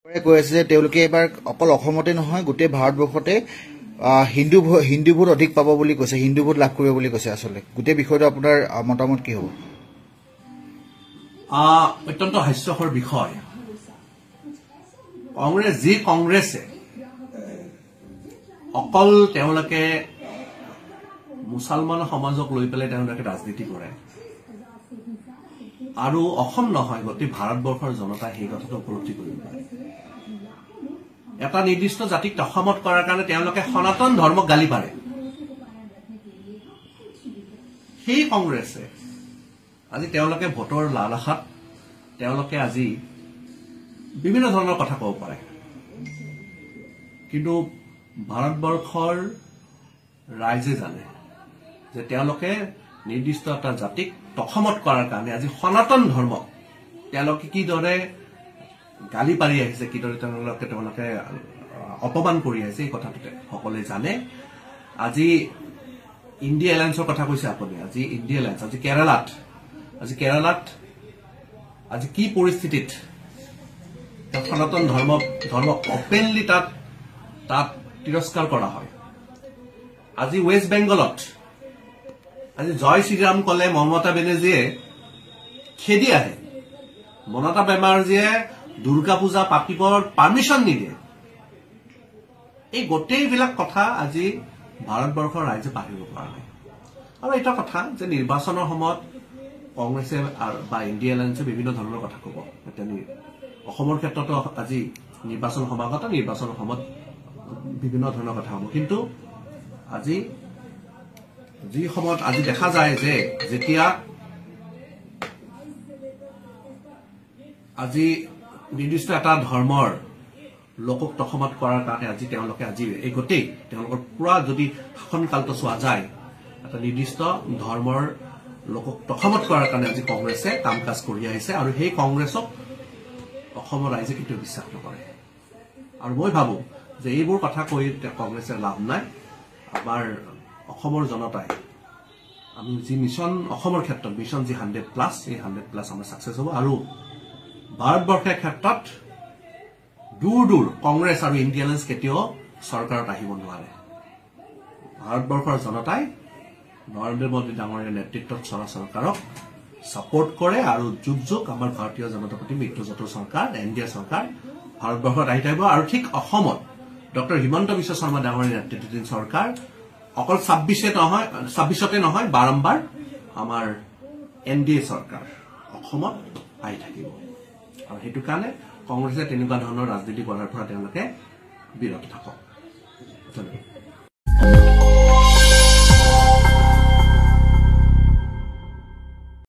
কৈ আছে যে তেওঁলোকে এবাৰ অকল অসমতে নহয় গোটেই ভাৰতবৰ্ষতে হিন্দু ভোট অধিক পাব বুলি কৈছে, হিন্দু ভোট লাভ কৰিব বুলি কৈছে। আচলতে গোটেই বিষয়টো আপোনাৰ মতামত কি হ'ব? অত্যন্ত হাস্যকৰ বিষয়। কংগ্ৰেছে অকল তেওঁলোকে মুছলমান সমাজক লৈ পেলাই তেওঁলোকে ৰাজনীতি কৰে আৰু অসম নহয় গোটেই ভাৰতবৰ্ষৰ জনতাই সেই কথাটো উপলব্ধি কৰিব পাৰে। এটা নিৰ্দিষ্ট জাতিক অসমত কৰাৰ কাৰণে তেওঁলোকে সনাতন ধৰ্মক গালি পাৰে। সেই কংগ্ৰেছে আজি তেওঁলোকে ভোটৰ লালসাত তেওঁলোকে আজি বিভিন্ন ধৰণৰ কথা ক'ব পাৰে, কিন্তু ভাৰতবৰ্ষৰ ৰাইজে জানে যে তেওঁলোকে নিৰ্দিষ্ট এটা জাতিক অসমত কৰাৰ কাৰণে আজি সনাতন ধৰ্মক তেওঁলোকে কিদৰে গালি পাৰি আহিছে, কিদৰে তেওঁলোকে অপমান কৰি আহিছে, এই কথাটোতে সকলোৱে জানে। আজি ইণ্ডিয়া এলায়েন্সৰ কথা কৈছে আপুনি। আজি ইণ্ডিয়া এলায়েন্স কেৰালাত আজি কি পৰিস্থিতিত সনাতন ধৰ্ম অপেনলি তাত তিৰস্কাৰ কৰা হয়। আজি ৱেষ্ট বেংগলত আজি জয় শ্ৰীৰাম কলে মমতা বেনাৰ্জীয়ে খেদি আহে। মমতা বেনাৰ্জীয়ে দুৰ্গা পূজা পাতিবৰ পাৰ্মিশ্যন নিদিয়ে। এই গোটেইবিলাক কথা আজি ভাৰতবৰ্ষৰ ৰাইজে পাহৰিব পৰা নাই। আৰু এটা কথা যে নিৰ্বাচনৰ সময়ত কংগ্ৰেছে বা ইণ্ডিয়া এলায়েন্সে বিভিন্ন ধৰণৰ কথা ক'ব। অসমৰ ক্ষেত্ৰতো আজি নিৰ্বাচন সমাগত, নিৰ্বাচনৰ সময়ত বিভিন্ন ধৰণৰ কথা হ'ব। কিন্তু আজি যি সময়ত আজি দেখা যায় যে যেতিয়া আজি নিৰ্দিষ্ট এটা ধৰ্মৰ লোকক অসমত কৰাৰ কাৰণে আজি তেওঁলোকে এই গোটেই তেওঁলোকৰ পুৰা যদি শাসনকালটো চোৱা যায়, এটা নিৰ্দিষ্ট ধৰ্মৰ লোকক অসমত কৰাৰ কাৰণে আজি কংগ্ৰেছে কাম কাজ কৰি আহিছে আৰু সেই কংগ্ৰেছক অসমৰ ৰাইজে কেতিয়াও বিশ্বাস নকৰে। আৰু মই ভাবো যে এইবোৰ কথা কৈ কংগ্ৰেছে লাভ নাই। আমাৰ অসমৰ জনতাই আমি যি মিছন অসমৰ ক্ষেত্ৰত মিছন যি 100+, এই 100+ আমাৰ ছাকচেছ হ'ব। আৰু ভাৰতবৰ্ষৰ ক্ষেত্ৰত দূৰ কংগ্ৰেছ আৰু ইণ্ডিয়া এলায়েন্স কেতিয়াও চৰকাৰত আহিব নোৱাৰে। ভাৰতবৰ্ষৰ জনতাই নৰেন্দ্ৰ মোদী ডাঙৰীয়াৰ নেতৃত্বত চলা চৰকাৰক ছাপোৰ্ট কৰে আৰু যুগ আমাৰ ভাৰতীয় জনতা পাৰ্টি মিত্ৰজোঁটৰ চৰকাৰ, এনডিএ চৰকাৰ ভাৰতবৰ্ষত আহি থাকিব। আৰু ঠিক অসমত ডক্টৰ হিমন্ত বিশ্ব শৰ্মা ডাঙৰীয়াৰ নেতৃত্বাধীন চৰকাৰ অকল 26তে নহয় বাৰম্বাৰ আমাৰ এনডিএ চৰকাৰ অসমত আহি থাকিব। আৰু সেইটো কাৰণে কংগ্ৰেছে তেনেকুৱা ধৰণৰ ৰাজনীতি কৰাৰ পৰা তেওঁলোকে বিৰত থাকক। ধন্যবাদ।